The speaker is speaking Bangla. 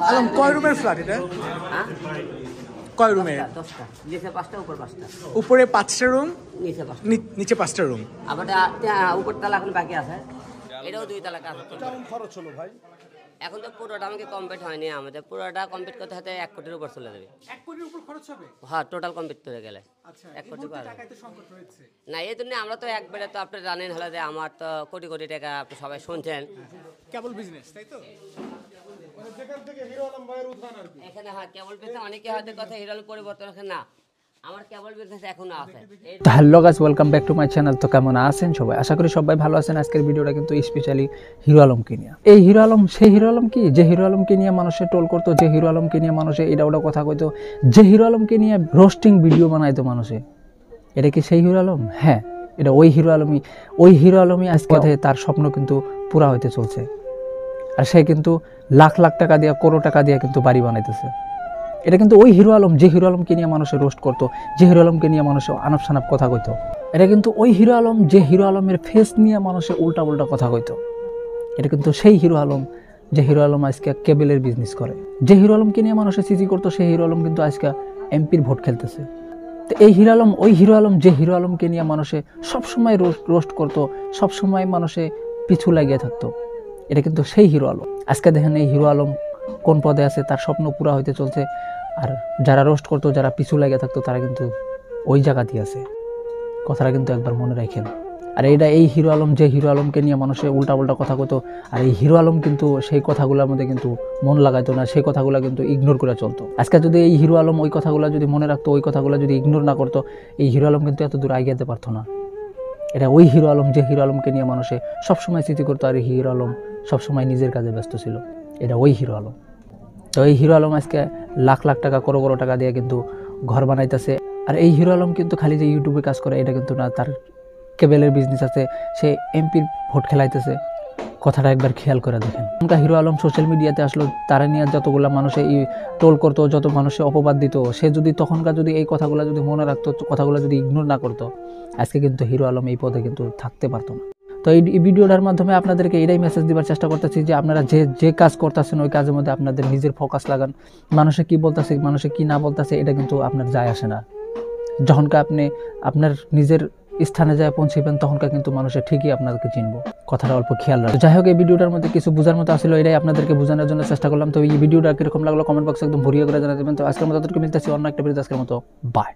আলম কয় রুমের ফ্ল্যাট এটা? কয় রুমের? 10টা, নিচে 5টা উপর 5টা। উপরে 5টা রুম, নিচে 5টা রুম। আবার উপর তালা এখন বাকি আছে, এটাও 2 তালা কাজ। কেমন খরচ হলো ভাই? এখন তো পুরোটা আমাকে কমপ্লিট হয়নি, আমাদের পুরোটা কমপ্লিট করতে হতে 1 কোটির উপর চলে যাবে। 1 কোটির উপর খরচ হবে? হ্যাঁ, টোটাল কমপ্লিট করে গেলে। আচ্ছা, 1 কোটি টাকায় তো সংকট রয়েছে। না, এই জন্য আমরা তো একবারে তো আপনি জানেন হলো যে আমার তো কোটি কোটি টাকা আপনি সবাই শুনছেন। কেবল বিজনেস, তাই তো? মানে যেখান থেকে হিরো আলম ভাইয়ের উত্থান আর কি। এখানে হ্যাঁ কেবল বিজনেস, অনেকে হয়তো কথা হিরো আলম পরিবর্তন আছে না, আমার কেবল বিজনেস এখনো আছে। তো hello guys, welcome back to my channel. তো কেমন আছেন সবাই? আশা করি সবাই ভালো আছেন। আজকের ভিডিওটা কিন্তু স্পেশালি হিরো আলমকে নিয়ে। এই হিরো আলম সেই হিরো আলম কি যে হিরো আলমকে নিয়ে মানুষে টোল করতো, যে হিরো আলমকে নিয়ে মানুষে এটা ওটা কথা কইতো, যে হিরো আলমকে নিয়ে রোস্টিং ভিডিও বানাইতো মানুষে। এটা কি সেই হিরো আলম? হ্যাঁ, এটা ওই হিরো আলমই। ওই হিরো আলমই আজকে তার স্বপ্ন কিন্তু পুরা হইতে চলছে। আর সে কিন্তু লাখ লাখ টাকা দিয়ে, কোটি টাকা দিয়ে কিন্তু বাড়ি বানাইতেছে। এটা কিন্তু ওই হিরো আলম যে হিরো আলমকে নিয়ে মানুষে রোস্ট করতো, যে হিরো আলমকে নিয়ে মানুষে আনাপ সানাপ কথা কইতো। এটা কিন্তু ওই হিরো আলম যে হিরো আলমের ফেস নিয়ে মানুষে উল্টা উল্টা কথা কইতো। এটা কিন্তু সেই হিরো আলম যে হিরো আলম আজকে কেবলের বিজনেস করে। যে হিরো আলমকে নিয়ে মানুষে সিজি করতো, সেই হিরো আলম কিন্তু আজকে এমপির ভোট খেলতেছে। তো এই হিরো আলম ওই হিরো আলম যে হিরো আলমকে নিয়ে মানুষে সবসময় রোস্ট করতো, সবসময় মানুষে পিছু লাগিয়ে থাকতো। এটা কিন্তু সেই হিরো আলম। আজকে দেখেন এই হিরো আলম কোন পদে আছে, তার স্বপ্ন পুরা হইতে চলছে। আর যারা রোস্ট করতো, যারা পিছু লাগে থাকতো, তারা কিন্তু ওই জায়গাতেই আছে। কথাটা কিন্তু একবার মনে রাখেন। আর এইটা এই হিরো আলম যে হিরো আলমকে নিয়ে মানুষে উল্টা উল্টা কথা কইতো। আর এই হিরো আলম কিন্তু সেই কথাগুলোর মধ্যে কিন্তু মন লাগাইতো না, সেই কথাগুলো কিন্তু ইগনোর করে চলতো। আজকে যদি এই হিরো আলম ওই কথাগুলো যদি মনে রাখতো, ওই কথাগুলো যদি ইগনোর না করতো, এই হিরো আলম কিন্তু এত দূর এগিয়ে যেতে পারতো না। এটা ওই হিরো আলম যে হিরো আলমকে নিয়ে মানুষে সবসময় স্মৃতি করতো। আর এই হিরো আলম সবসময় নিজের কাজে ব্যস্ত ছিল। এটা ওই হিরো আলম। তো এই হিরো আলম আজকে লাখ লাখ টাকা, করোড় করোড় টাকা দিয়ে কিন্তু ঘর বানাইতেছে। আর এই হিরো আলম কিন্তু খালি যে ইউটিউবে কাজ করে এটা কিন্তু না, তার কেবলের বিজনেস আছে, সে এমপির ভোট খেলাইতেছে। কথাটা একবার খেয়াল করে দেখেন। এখনকার হিরো আলম সোশ্যাল মিডিয়াতে আসলো, তারা নিয়ে যতগুলো মানুষে টোল করতো, যত মানুষে অপবাদ দিত, সে যদি তখনকার যদি এই কথাগুলো যদি মনে রাখতো, কথাগুলো যদি ইগনোর না করতো, আজকে কিন্তু হিরো আলম এই পদে কিন্তু থাকতে পারতো না। তো এই ভিডিওটার মাধ্যমে আপনাদেরকে এটাই মেসেজ দেওয়ার চেষ্টা করতেছি যে আপনারা যে কাজ করতেছেন ওই কাজের মধ্যে আপনাদের নিজের ফোকাস লাগান। মানুষে কি বলতেছে, মানুষে কি না বলতেছে, এটা কিন্তু আপনার যায় আসে না। যখনকার আপনি আপনার নিজের স্থানে যায় পৌঁছবেন, তখনকার কিন্তু মানুষের ঠিকই আপনাদেরকে চিনবো। কথাটা অল্প খেয়াল রাখবেন। যাই হোক, এই ভিডিওটার মধ্যে কিছু বোঝার মতো আসলে এটাই আপনাদেরকে বোঝানোর জন্য চেষ্টা করলাম। তো এই ভিডিওটা কিরকম লাগলো কমেন্ট বক্সে একদম ভরিয়ে করে জানাতে দেবেন। তো আজকের মতো মিলতেছি অন্য একটা ভিডিও। আজকের মতো বাই।